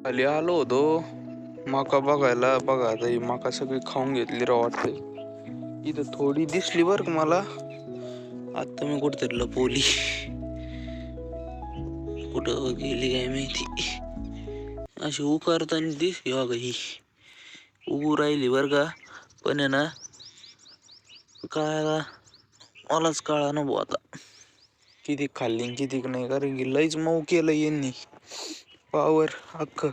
खाली आलो होतो मका बघायला. बघा आता ही मका सगळी खाऊन घेतली राव वाटते. इथं थोडी दिसली बर का मला. आता मी कुठतरी लपवली, कुठं गेली काय माहिती. अशी उकारताना दिसली बघा ही उगू राहिली बर का. पण आहे ना काय मलाच कळा ना भाऊ आता किती खाल्ली किती नाही. कारण की लईच मऊ केलं यांनी पावर अख्ख.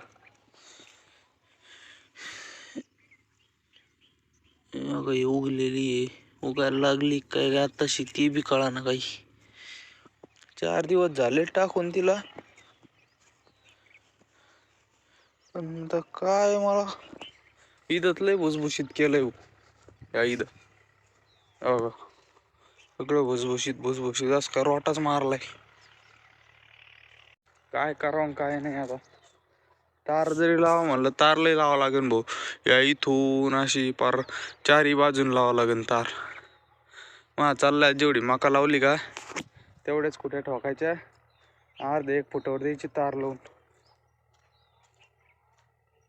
उगलेली आहे, उगायला लागली काय आता ती बी कळा ना काही. 4 दिवस झाले टाकून तिला. पण काय मला इथं लय भुसभुशीत केलंय या इथं. सगळं भुसभुशीत भुसभुशीत असं का रोटाच मारलाय. काय करावं काय नाही आता. तार जरी लावा म्हणलं तार लय लावा लागेल भाऊ. या इथून अशी पार 4ही बाजून लावा लागेल तार. मग चाललाय जेवढी मका लावली का तेवढ्याच कुठे ठोकायच्या. अर्ध्या 1 फुटावर द्यायची तार लावून.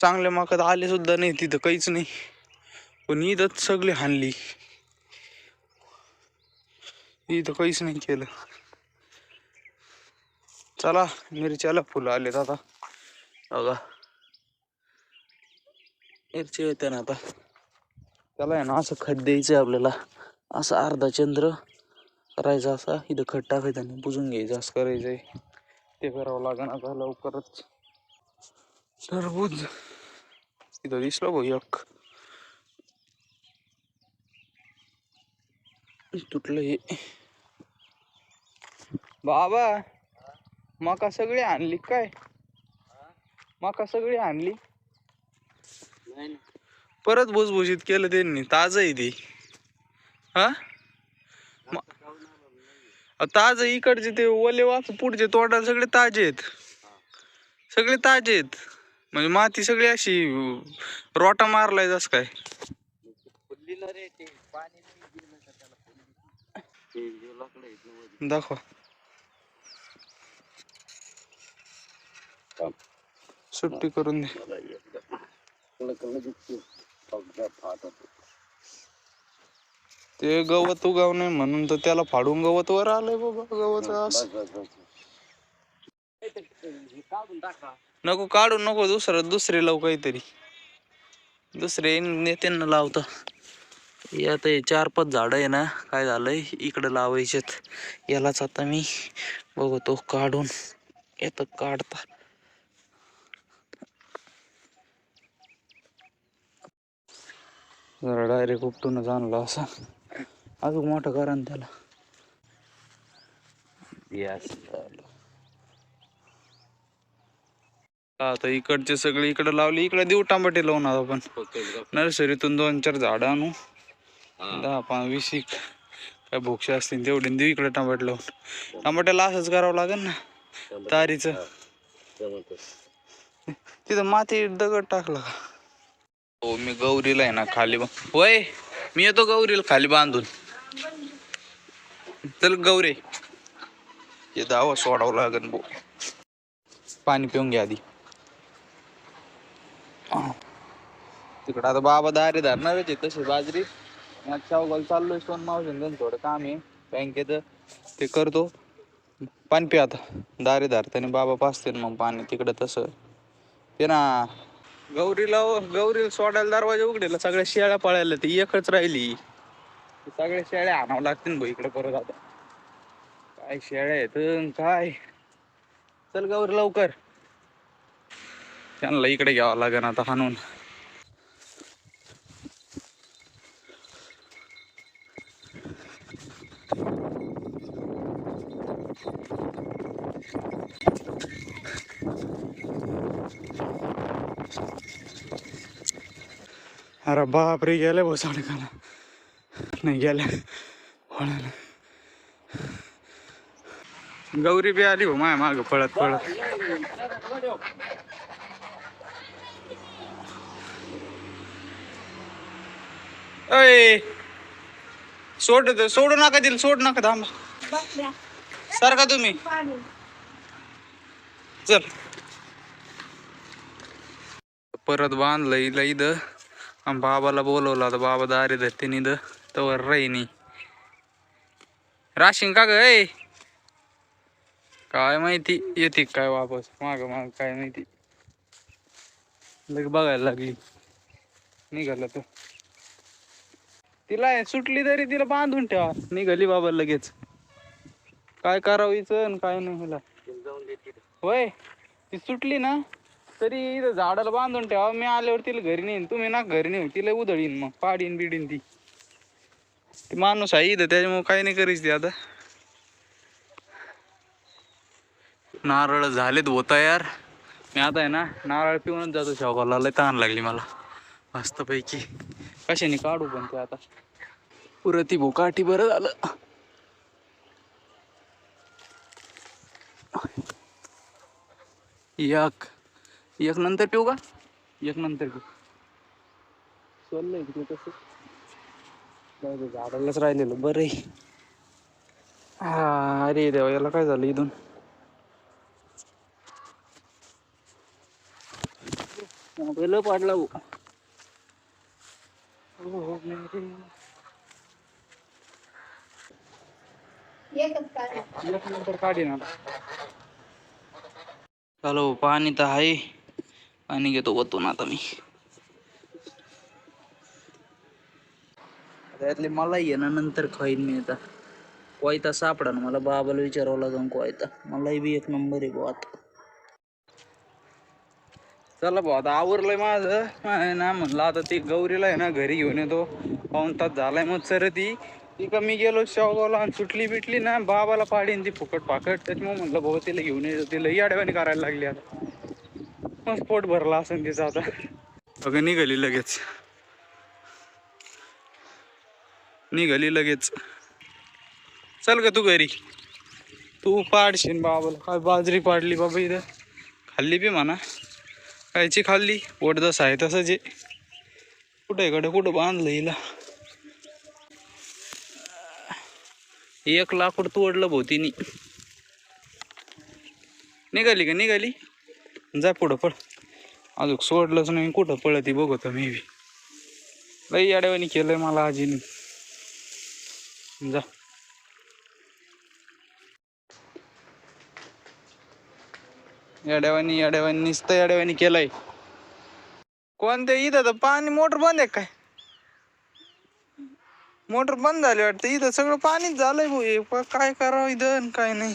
चांगल्या मका आले सुद्धा नाही तिथं काहीच नाही. पण इथं सगळी हाणली. इथं काहीच नाही केलं. चला मिरच्याला फुलं आलेत आता बघा. मिरची येते ना आता. त्याला आहे ना असं खत द्यायचं आपल्याला. असं अर्धा चंद्र करायचं. असा इथं खत टाकायचं आणि बुजून घ्यायचं असं करायचंय. ते करावं लागेल आता लवकरच. टरबूज इथं दिसलं भाऊ एक तुटलं हे. बाबा मका सगळी आणली काय? मका सगळी आणली परत भुसभुशीत केलं त्यांनी. ताज आहे ती. हा ताज इकडचे ते ओले वाच पुढचे तोंडाला सगळे ताजे आहेत. सगळे ताजे आहेत. म्हणजे माती सगळी अशी रोटा मारलाय जस काय. दाखवा सुट्टी करून दे. ते गवत उगाव नाही म्हणून तर त्याला फाडून गवत वर आलंय बाबा. गवत नको काढू नको. दुसरे लावू काहीतरी. दुसरे नेत्यांना लावता. आता हे 4-5 झाड आहे ना. काय झालंय इकडे लावायचेत. यालाच आता मी बघतो काढून येत काढता. जरा डायरेक्ट उपटूनच आणला असा. अजून मोठं करा ना त्याला. आता इकडचे सगळे इकडे लावले. इकडे देऊ टमाटे लावून आपण. नर्सरीतून 2-4 झाड आणू. 10-20 काय भोक्षे असतील तेवढे देऊ इकडे टमाटे लावून. टमाट्याला असंच करावं लागेल ना तारीच. तिथं माती दगड टाकला का? हो मी गौरीला आहे ना खाली होय मी येतो गौरीला खाली बांधून. चल गौरी हे दावा सोडावं लागेल भाऊ. पाणी पिऊन घ्या आधी. तिकडं आता बाबा दारे धरणारच आहे तशी बाजरी. चौगाल चाललोय सोन मावशीन थोडं काम आहे बँकेत ते करतो. पाणी पि आता. दारे धरताना बाबा पाचतील मग पाणी तिकडं तसं ते ना. गौरीला सोडायला दरवाजा उघडेला. सगळ्या शेळ्या पळायला ती एकच राहिली. सगळ्या शेळ्या आणावं लागतील भाऊ इकडे परत आता. काय शेळ्या आहेत काय. चल गौरी लवकर. त्यांना इकडे घ्यावं लागेल आता हाणून. अरे बापरे गेले बस अडकाला नाही गेल्या. गौरी बी आली हो माय माग पळत पळत. अय सोडू नका दिल. सोड नका थांबा. सारखा तुम्ही चल. परत बांधलं हिला इथं आणि बाबाला बोलवलं आता बाबा दारी धरते इथं तवर राहिनी राशीन का ग ए काय माहिती येते काय वापस माग माग काय माहिती लग बघायला लागली निघालं तर तिला सुटली तरी तिला बांधून ठेवा निघाली बाबा लगेच काय करावं हिचं काय नाही मला होय ती सुटली ना तरी इथं झाडाला बांधून ठेवा मी आल्यावर तिला घरी नेईन तुम्ही ना घरी नेऊ तिला उधळीन मग पाडीन बिडीन ती माणूस आहे इथं त्याच्यामुळे काही नाही करीच ती आता नारळ झालेत होता यार मी आता आहे ना नारळ पिऊनच जातो शेवगावला लय तहान लागली मला मस्तपैकी कशाने काढू पण ते आता पुरं ती भोकाठी बरं झालं एक नंतर ठेवू का एक नंतर घेऊ सोललंय की ते तसं झाडालाच राहिलेलं बरं आहे हा अरे देवा याला काय झालं इथून मोबाईल पाडला एक नंतर काढी ना चलो पाणी तर आहे पाणी घेतो वतून आता मी त्यातली मला ये ना नंतर खाईन मी आता कोयता सापडा ना मला बाबाला विचारावं लागेल कोयता मलाही बी एक नंबर आहे भाऊ आता चला भाऊ आता आवरलंय माझं ना म्हणलं आता ती गौरीला आहे ना घरी घेऊन येतो पाऊण तास झालाय मग सर ती का मी गेलो शेवगावला आणि सुटली बिटली ना बाबाला पाडीन ती फुकट पाकट त्याच्यामुळे म्हणलं भाऊ तिला घेऊन येतो तिला ही आडव्याने करायला लागली आता मग पोट भरला असेल तिचं आता अगं निघाली लगेच चल का तू घरी तू पाडशील बाबाला काय बाजरी पाडली बाबा इथं खाल्ली बी म्हणा कायची खाल्ली पोट जसं आहे तसंच आहे कुठे कडे कुठं बांधलं हिला 1 लाकूड तोडलं भोवतीनी निघाली का निघाली जा पुढं पळ अजून सोडलंच नाही कुठं पळती बघतो मी बी लई अडवणी केलंय मला आजीने जा येड्यावानी नुसतं येड्यावानी केलंय कोणत्या इथं तर पाणी मोटर बंद आहे काय मोटर बंद झाली वाटतं इथं सगळं पाणीच झालंय भाऊ काय करावं इथं काय नाही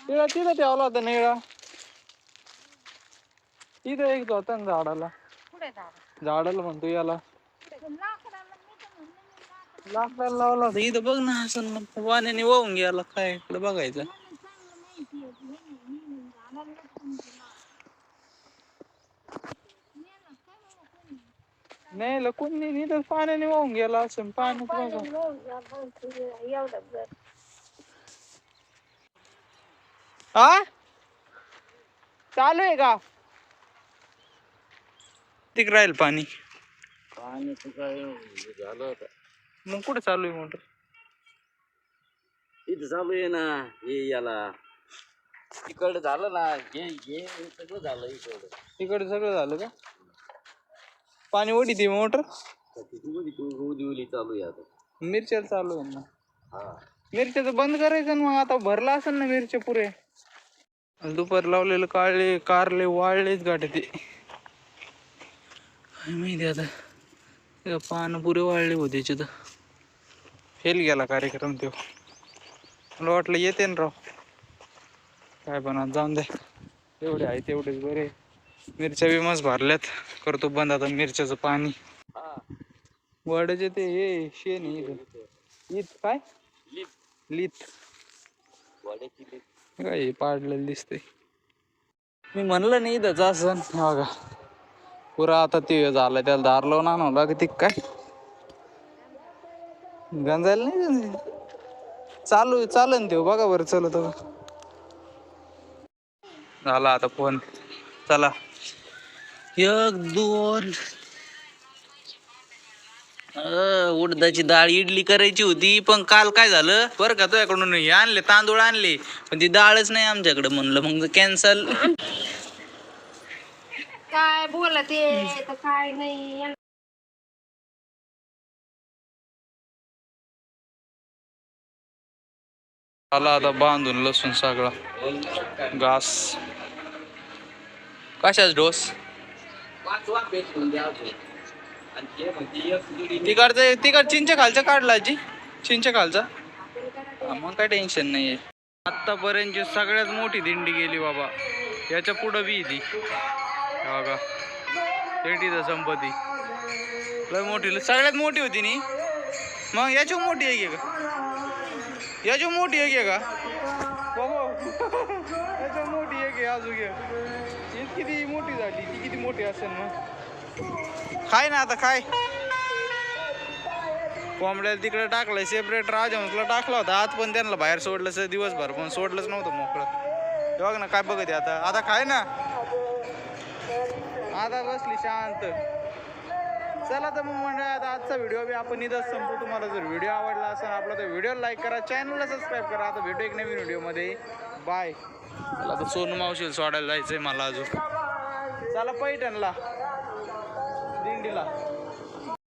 तिला तिथं ठेवला होता निळा इथं एक होता ना झाडाला म्हणतो याला लाकडाला लावला होता इथं बघ ना असं पाण्याने वाहून गेला काय इकडं बघायचं नाही लकून नाही इथं पाण्याने वाहून गेला असं पाणी हा चालू आहे का तिक राहील पाणी काय झालं होतं मग कुठे चालू आहे मोटर इथं चालू आहे ना हे याला इकडं झालं ना हे सगळं झालं इकडं सगळं झालं का पाणी ओढी ती मोटर चालू आहे आता मिरच्या चालू आहे ना मिरच्याचं बंद करायचं ना मग आता भरला असेल ना मिरच्या पुरे दुपार लावलेलं कारले वाळलेच गाठ ते माहिती आता पानं पुरे वाळले होते तर फेल गेला कार्यक्रम तो मला वाटलं येते ना राव काय बनवा जाऊन द्या तेवढे आहे तेवढेच बरे मिरच्या बी मस्त भरल्यात करतो बंद आता मिरच्याचं पाणी वडाचे ते हे शेण ईद काय लीत काय पाडलेलं दिसतंय मी म्हणलं नाही इथंच असं बघा पुरा आता ते झालं त्याला दार लावून आणावं लागते काय गंजायला नाही चालन ते बघा बरं चलत झाला आता फोन चला 1 2 उडदाची डाळ इडली करायची होती पण काल काय झालं बरं का तुझ्याकडून हे आणले तांदूळ आणले पण ती डाळच नाही आमच्याकडे म्हणलं मग कॅन्सल काय बोलते तर काय नाही. आला आता बांधून लसूण सगळा घास. कशाच डोस तिकड चिंच खालचा काढला जी चिंच खालचा मग काय टेन्शन नाहीये. आतापर्यंतची सगळ्यात मोठी दिंडी गेली बाबा. याच्या पुढं बी ती बघा तेटीचा संपत्ती लय मोठी सगळ्यात मोठी होती नी. मग याची मोठी आहे का याची मोठी आहे का याच्या मोठी आहे की अजून किती मोठी झाली ती किती मोठी असेल मग. खाय ना आता खाय. कोंबड्याला तिकडे टाकलंय सेपरेट राजहंसला टाकला होता आज पण त्यांना बाहेर सोडलं दिवसभर पण सोडलंच नव्हतं मोकळं. बघ ना काय बघते आता आता खाय ना आता बसली शांत. चला तर मग म्हणजे आता आजचा व्हिडिओ बी आपण इथंच संपू. तुम्हाला जर व्हिडिओ आवडला असेल आपला तर व्हिडिओ लाईक करा चॅनलला सबस्क्राईब करा. आता भेटू एक नवीन व्हिडिओमध्ये. बाय. मला तर सोनू मावशीला सोडायला जायचंय मला अजून. चला पैठणला दिंडीला.